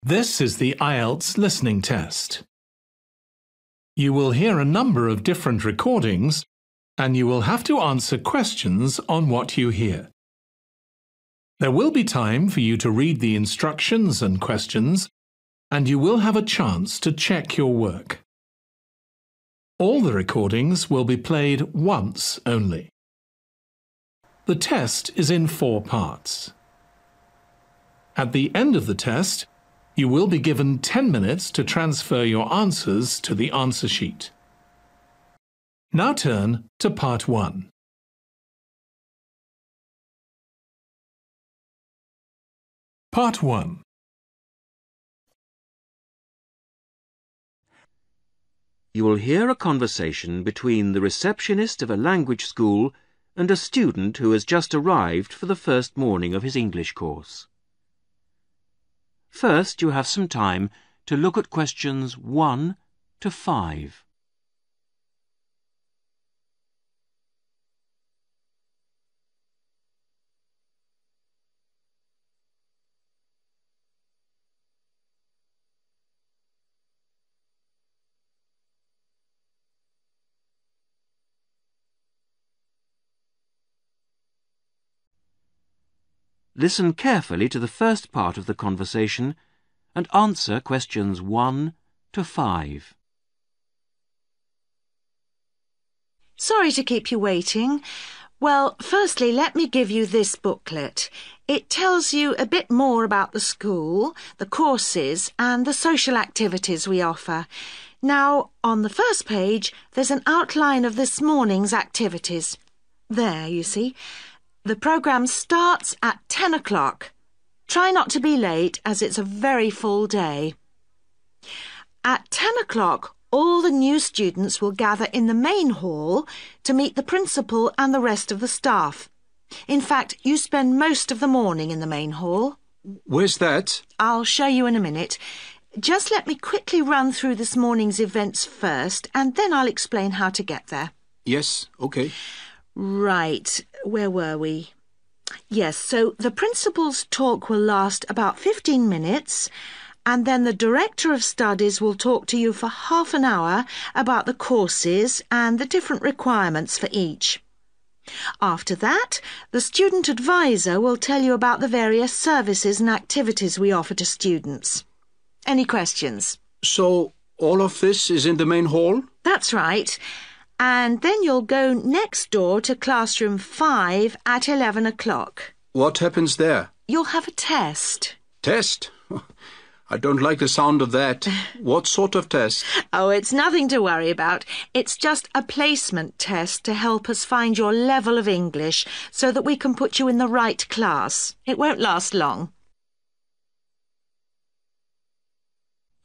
This is the IELTS listening test. You will hear a number of different recordings and you will have to answer questions on what you hear. There will be time for you to read the instructions and questions, and you will have a chance to check your work. All the recordings will be played once only. The test is in 4 parts. At the end of the test, you will be given 10 minutes to transfer your answers to the answer sheet. Now turn to Part 1. Part 1. You will hear a conversation between the receptionist of a language school and a student who has just arrived for the first morning of his English course. First, you have some time to look at questions 1 to 5. Listen carefully to the first part of the conversation and answer questions 1 to 5. Sorry to keep you waiting. Well, firstly, let me give you this booklet. It tells you a bit more about the school, the courses and the social activities we offer. Now, on the first page, there's an outline of this morning's activities. There, you see. The programme starts at 10 o'clock. Try not to be late as it's a very full day. At 10 o'clock, all the new students will gather in the main hall to meet the principal and the rest of the staff. In fact, you spend most of the morning in the main hall. Where's that? I'll show you in a minute. Just let me quickly run through this morning's events first and then I'll explain how to get there. Yes, okay. Right, where were we? Yes, so the principal's talk will last about 15 minutes and then the director of studies will talk to you for half an hour about the courses and the different requirements for each. After that, the student advisor will tell you about the various services and activities we offer to students. Any questions? So, all of this is in the main hall? That's right. And then you'll go next door to classroom 5 at 11 o'clock. What happens there? You'll have a test. Test? I don't like the sound of that. What sort of test? Oh, it's nothing to worry about. It's just a placement test to help us find your level of English so that we can put you in the right class. It won't last long.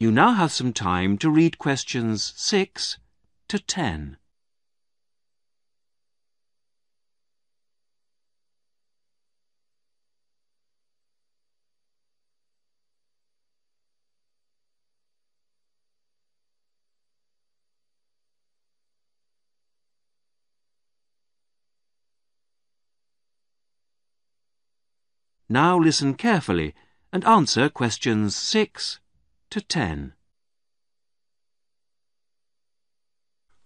You now have some time to read questions 6 to 10. Now listen carefully and answer questions 6 to 10.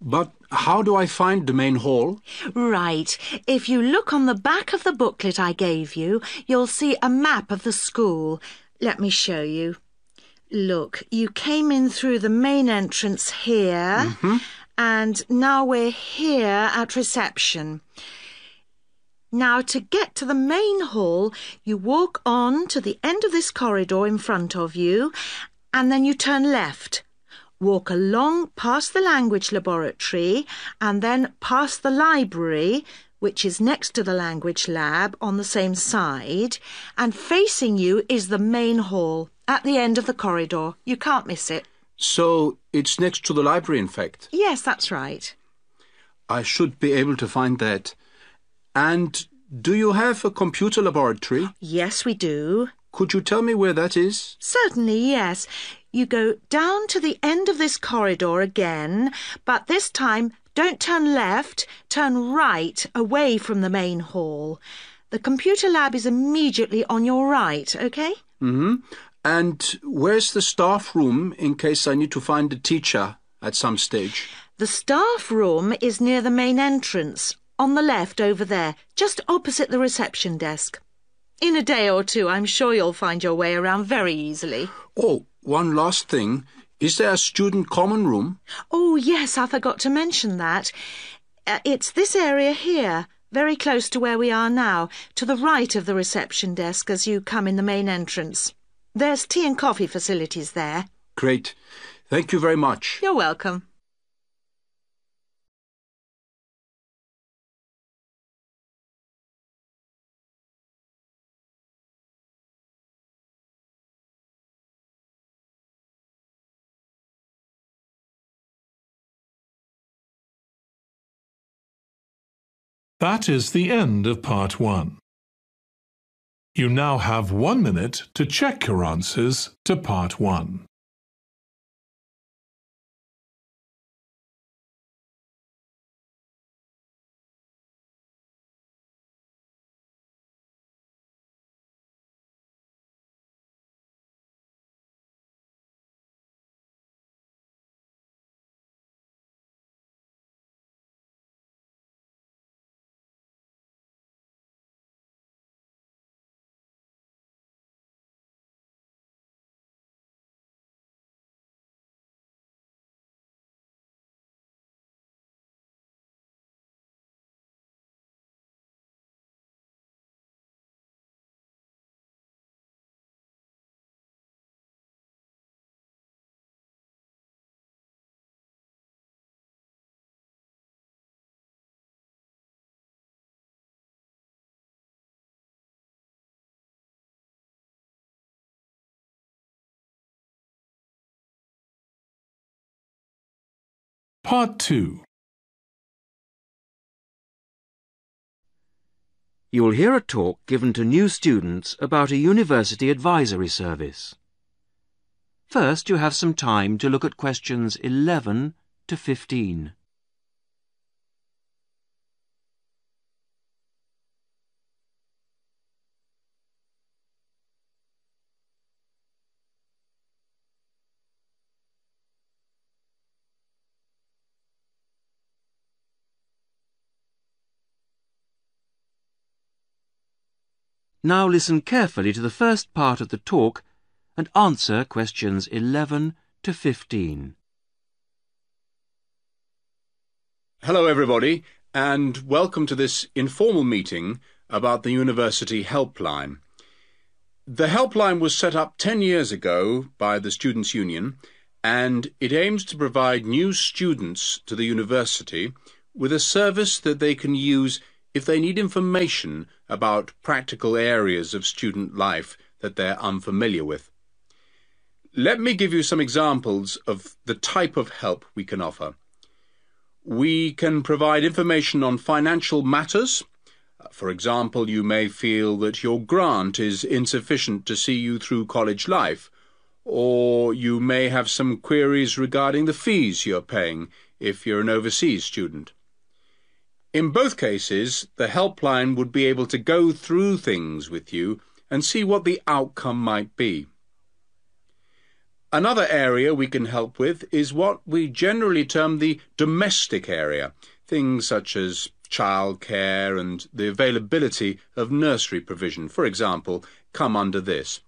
But how do I find the main hall? Right. If you look on the back of the booklet I gave you, you'll see a map of the school. Let me show you. Look, you came in through the main entrance here, and now we're here at reception. Now, to get to the main hall, you walk on to the end of this corridor in front of you, and then you turn left. Walk along past the language laboratory, and then past the library, which is next to the language lab on the same side, and facing you is the main hall, at the end of the corridor. You can't miss it. So, it's next to the library, in fact? Yes, that's right. I should be able to find that. And do you have a computer laboratory? Yes, we do. Could you tell me where that is? Certainly, yes. You go down to the end of this corridor again, but this time don't turn left, turn right away from the main hall. The computer lab is immediately on your right, OK? And where's the staff room in case I need to find a teacher at some stage? The staff room is near the main entrance, on the left over there, just opposite the reception desk. In a day or two, I'm sure you'll find your way around very easily. Oh, one last thing. Is there a student common room? Oh, yes, I forgot to mention that. It's this area here, very close to where we are now, to the right of the reception desk as you come in the main entrance. There's tea and coffee facilities there. Great. Thank you very much. You're welcome. That is the end of part 1. You now have 1 minute to check your answers to part 1. Part 2. You will hear a talk given to new students about a university advisory service. First, you have some time to look at questions 11 to 15. Now listen carefully to the first part of the talk and answer questions 11 to 15. Hello, everybody, and welcome to this informal meeting about the University Helpline. The helpline was set up 10 years ago by the Students' Union, and it aims to provide new students to the university with a service that they can use if they need information about practical areas of student life that they're unfamiliar with. Let me give you some examples of the type of help we can offer. We can provide information on financial matters. For example, you may feel that your grant is insufficient to see you through college life, or you may have some queries regarding the fees you're paying if you're an overseas student. In both cases, the helpline would be able to go through things with you and see what the outcome might be. Another area we can help with is what we generally term the domestic area, things such as childcare and the availability of nursery provision, for example, come under this.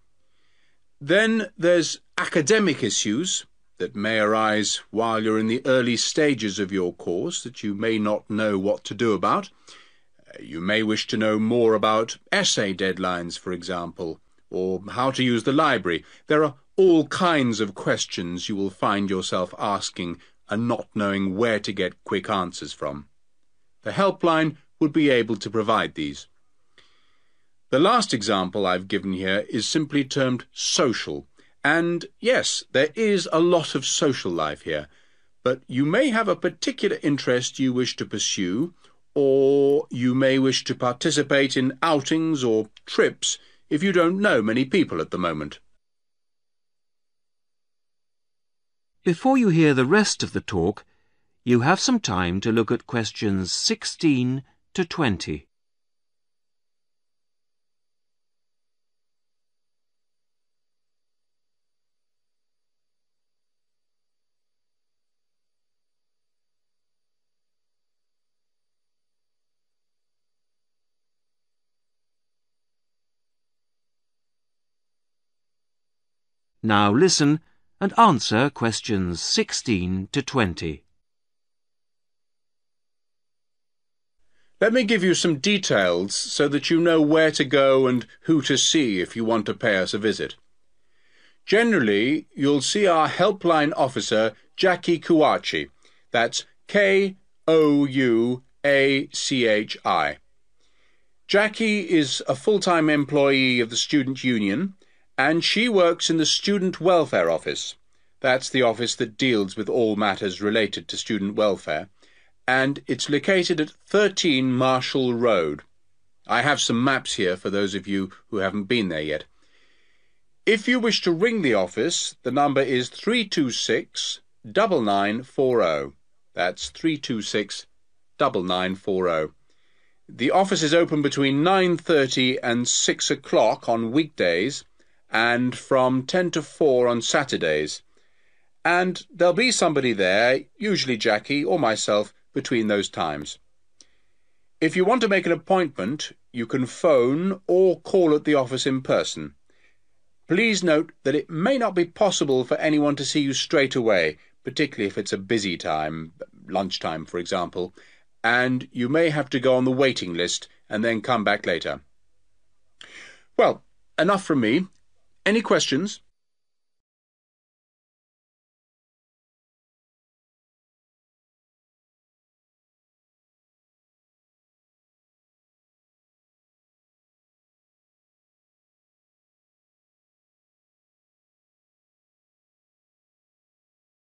Then there's academic issues that may arise while you're in the early stages of your course that you may not know what to do about. You may wish to know more about essay deadlines, for example, or how to use the library. There are all kinds of questions you will find yourself asking and not knowing where to get quick answers from. The helpline would be able to provide these. The last example I've given here is simply termed social. And yes, there is a lot of social life here, but you may have a particular interest you wish to pursue, or you may wish to participate in outings or trips if you don't know many people at the moment. Before you hear the rest of the talk, you have some time to look at questions 16 to 20. Now listen and answer questions 16 to 20. Let me give you some details so that you know where to go and who to see if you want to pay us a visit. Generally, you'll see our helpline officer, Jackie Kouachi. That's Kouachi. Jackie is a full-time employee of the Student Union, and she works in the Student Welfare Office. That's the office that deals with all matters related to student welfare, and it's located at 13 Marshall Road. I have some maps here for those of you who haven't been there yet. If you wish to ring the office, the number is 326-9940. That's 326-9940. The office is open between 9:30 and 6 o'clock on weekdays and from 10 to 4 on Saturdays. And there'll be somebody there, usually Jackie or myself, between those times. If you want to make an appointment, you can phone or call at the office in person. Please note that it may not be possible for anyone to see you straight away, particularly if it's a busy time, lunchtime for example, and you may have to go on the waiting list and then come back later. Well, enough from me. Any questions?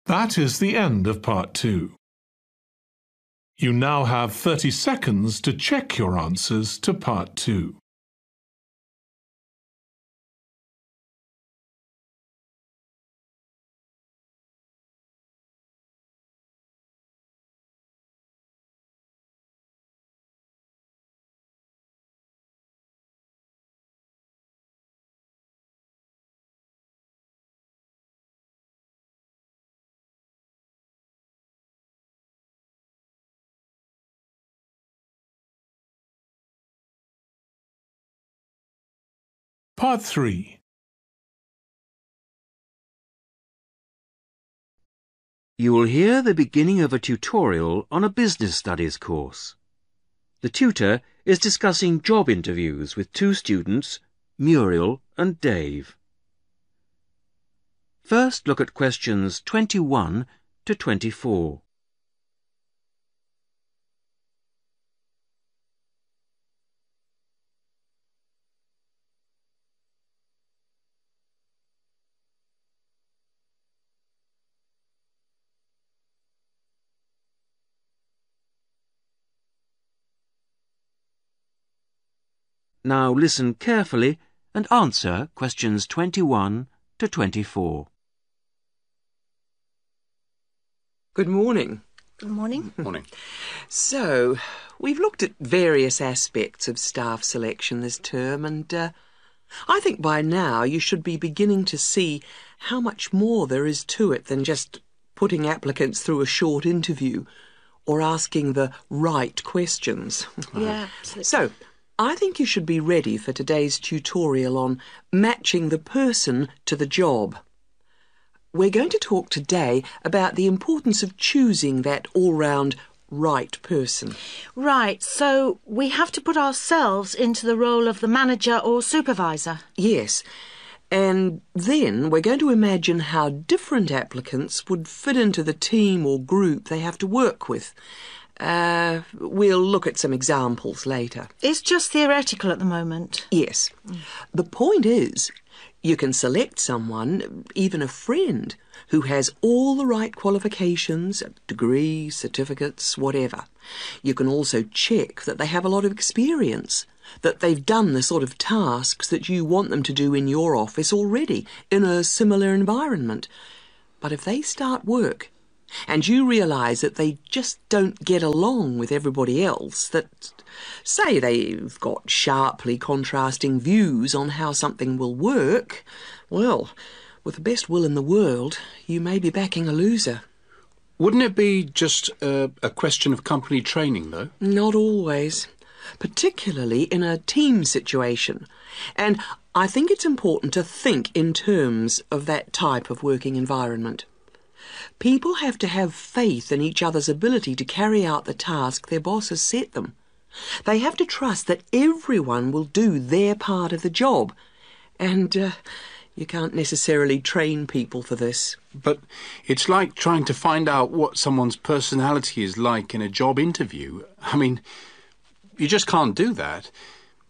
That is the end of Part 2. You now have 30 seconds to check your answers to Part 2. Part 3. You will hear the beginning of a tutorial on a business studies course. The tutor is discussing job interviews with two students, Muriel and Dave. First, look at questions 21 to 24. Now listen carefully and answer questions 21 to 24. Good morning. Good morning. Morning. So, we've looked at various aspects of staff selection this term, and I think by now you should be beginning to see how much more there is to it than just putting applicants through a short interview or asking the right questions. Yeah, absolutely. So, I think you should be ready for today's tutorial on matching the person to the job. We're going to talk today about the importance of choosing that all-round right person. Right, so we have to put ourselves into the role of the manager or supervisor. Yes, and then we're going to imagine how different applicants would fit into the team or group they have to work with. We'll look at some examples later. It's just theoretical at the moment. Yes. The point is, you can select someone, even a friend, who has all the right qualifications, degrees, certificates, whatever. You can also check that they have a lot of experience, that they've done the sort of tasks that you want them to do in your office already, in a similar environment. But if they start work, and you realise that they just don't get along with everybody else, that, say, they've got sharply contrasting views on how something will work, well, with the best will in the world, you may be backing a loser. Wouldn't it be just a question of company training, though? Not always, particularly in a team situation. And I think it's important to think in terms of that type of working environment. People have to have faith in each other's ability to carry out the task their boss has set them. They have to trust that everyone will do their part of the job. And you can't necessarily train people for this. But it's like trying to find out what someone's personality is like in a job interview. I mean, you just can't do that.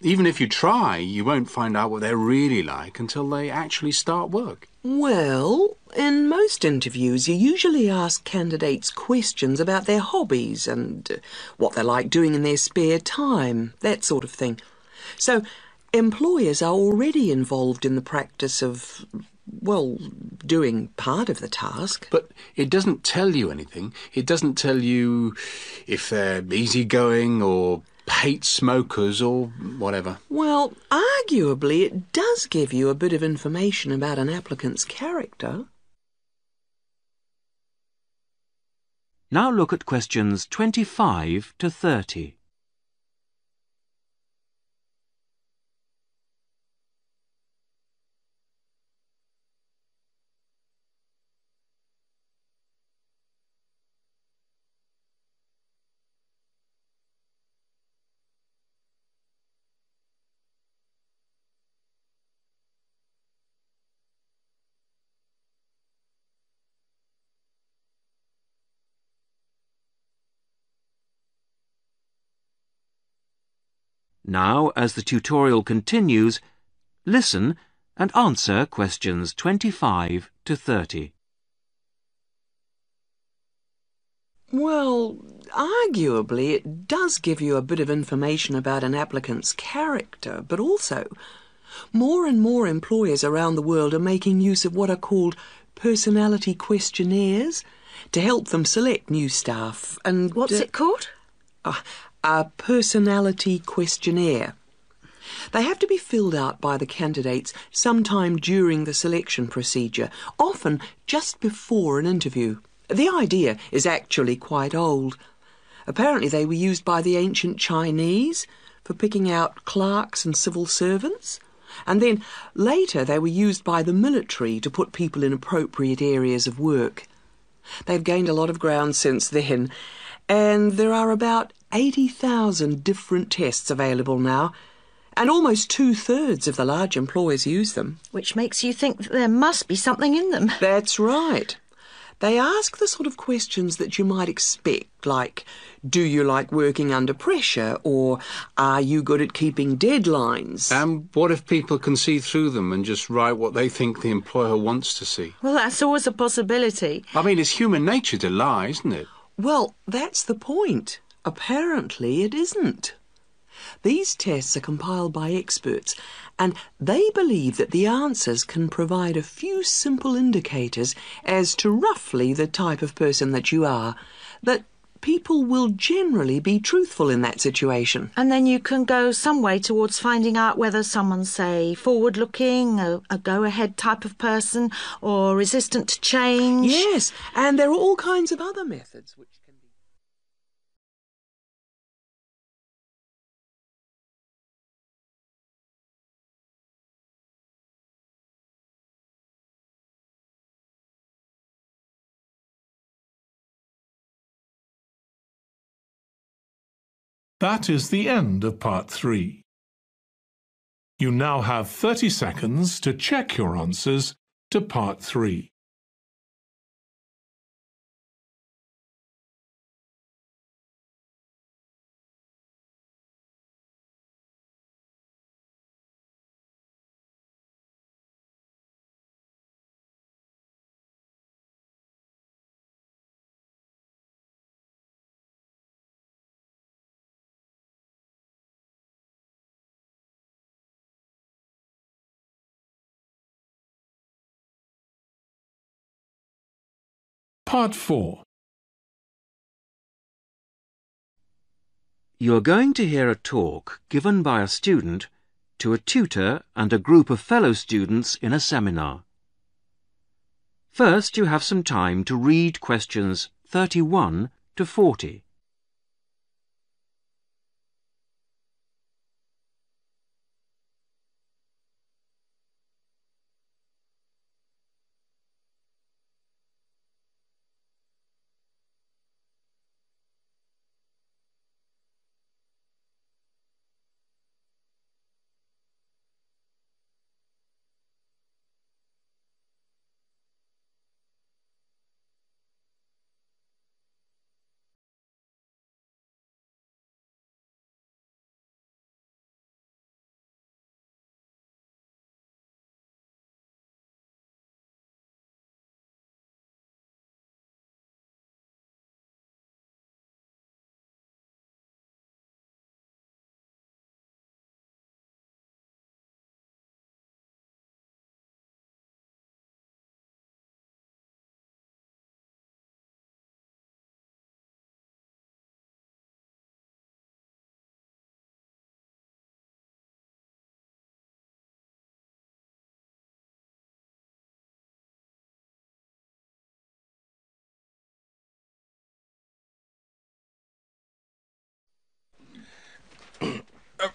Even if you try, you won't find out what they're really like until they actually start work. Well, in most interviews, you usually ask candidates questions about their hobbies and what they like doing in their spare time, that sort of thing. So, employers are already involved in the practice of, well, doing part of the task. But it doesn't tell you anything. It doesn't tell you if they're easygoing or hate smokers or whatever. Well, arguably it does give you a bit of information about an applicant's character. Now look at questions 25 to 30. Now, as the tutorial continues, listen and answer questions 25 to 30. Well, arguably it does give you a bit of information about an applicant's character, but also more and more employers around the world are making use of what are called personality questionnaires to help them select new staff. And What's it called? A personality questionnaire. They have to be filled out by the candidates sometime during the selection procedure, often just before an interview. The idea is actually quite old. Apparently they were used by the ancient Chinese for picking out clerks and civil servants, and then later they were used by the military to put people in appropriate areas of work. They've gained a lot of ground since then, and there are about 80,000 different tests available now, and almost 2/3 of the large employers use them. Which makes you think that there must be something in them. That's right. They ask the sort of questions that you might expect, like, do you like working under pressure, or are you good at keeping deadlines? And what if people can see through them and just write what they think the employer wants to see? Well, that's always a possibility. I mean, it's human nature to lie, isn't it? Well, that's the point. Apparently it isn't. These tests are compiled by experts, and they believe that the answers can provide a few simple indicators as to roughly the type of person that you are, that people will generally be truthful in that situation. And then you can go some way towards finding out whether someone's, say, forward-looking, a go-ahead type of person, or resistant to change. Yes, and there are all kinds of other methods which can be... That is the end of part 3. You now have 30 seconds to check your answers to part 3. Part 4. You are going to hear a talk given by a student to a tutor and a group of fellow students in a seminar. First, you have some time to read questions 31 to 40.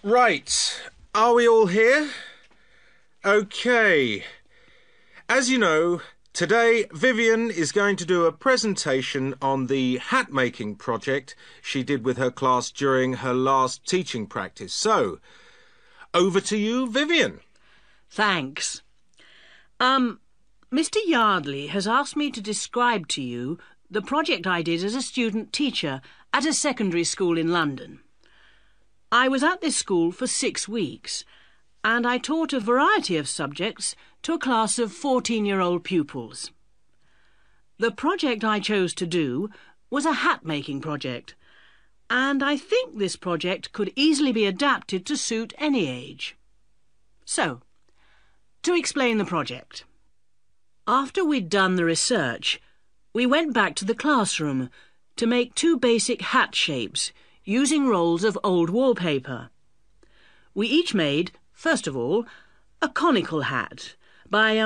Right. Are we all here? OK. As you know, today Vivian is going to do a presentation on the hat-making project she did with her class during her last teaching practice. So, over to you, Vivian. Thanks. Mr. Yardley has asked me to describe to you the project I did as a student teacher at a secondary school in London. I was at this school for 6 weeks, and I taught a variety of subjects to a class of 14-year-old pupils. The project I chose to do was a hat-making project, and I think this project could easily be adapted to suit any age. So, to explain the project. After we'd done the research, we went back to the classroom to make 2 basic hat shapes using rolls of old wallpaper. We each made, first of all, a conical hat by,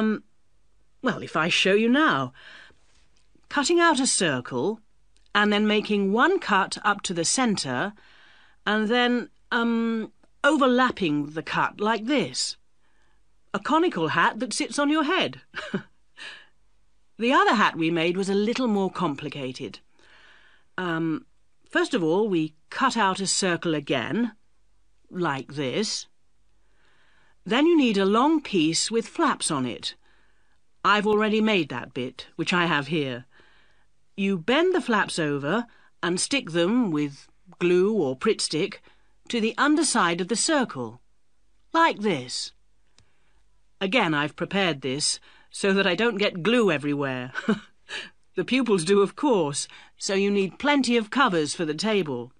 well, if I show you now, cutting out a circle and then making 1 cut up to the centre and then, overlapping the cut like this. A conical hat that sits on your head. The other hat we made was a little more complicated. First of all, we cut out a circle again, like this. Then you need a long piece with flaps on it. I've already made that bit, which I have here. You bend the flaps over and stick them with glue or Pritt stick to the underside of the circle, like this. Again, I've prepared this so that I don't get glue everywhere. The pupils do, of course, so you need plenty of covers for the table.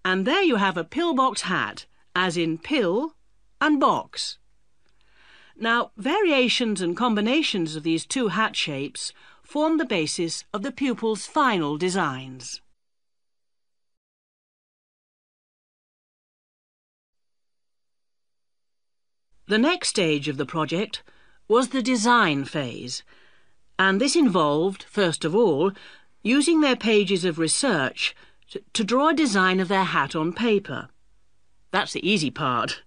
And there you have a pillbox hat, as in pill and box. Now, variations and combinations of these 2 hat shapes form the basis of the pupils' final designs. The next stage of the project was the design phase, and this involved, first of all, using their pages of research to draw a design of their hat on paper. That's the easy part.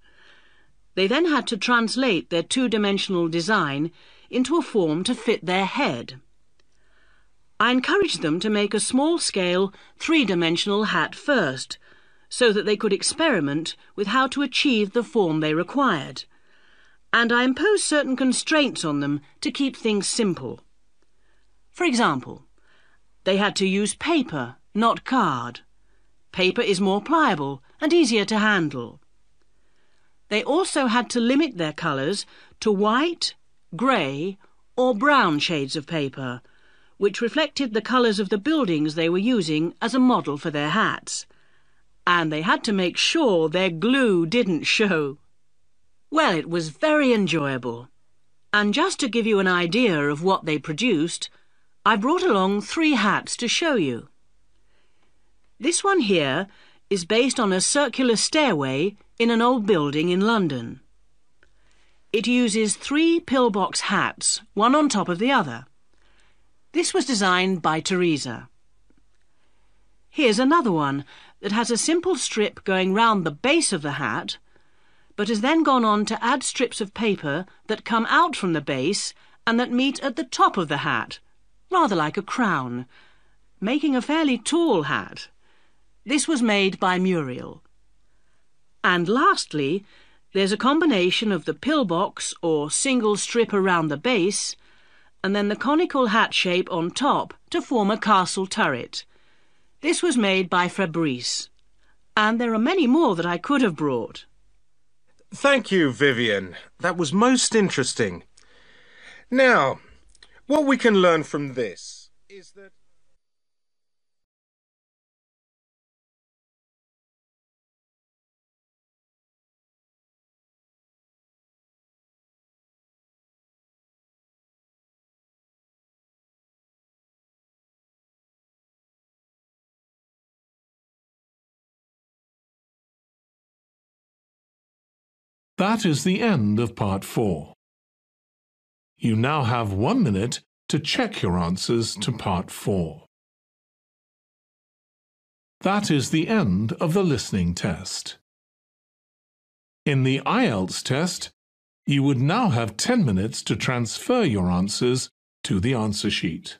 They then had to translate their 2-dimensional design into a form to fit their head. I encouraged them to make a small-scale 3-dimensional hat first, so that they could experiment with how to achieve the form they required. And I imposed certain constraints on them to keep things simple. For example, they had to use paper, not card. Paper is more pliable and easier to handle. They also had to limit their colours to white, grey or brown shades of paper, which reflected the colours of the buildings they were using as a model for their hats. And they had to make sure their glue didn't show. Well, it was very enjoyable. And just to give you an idea of what they produced, I brought along 3 hats to show you. This one here is based on a circular stairway in an old building in London. It uses 3 pillbox hats, one on top of the other. This was designed by Teresa. Here's another one that has a simple strip going round the base of the hat, but has then gone on to add strips of paper that come out from the base and that meet at the top of the hat, rather like a crown, making a fairly tall hat. This was made by Muriel. And lastly, there's a combination of the pillbox or single strip around the base and then the conical hat shape on top to form a castle turret. This was made by Fabrice. And there are many more that I could have brought. Thank you, Vivian. That was most interesting. Now, what we can learn from this is that That is the end of part 4. You now have 1 minute to check your answers to part 4. That is the end of the listening test. In the IELTS test, you would now have 10 minutes to transfer your answers to the answer sheet.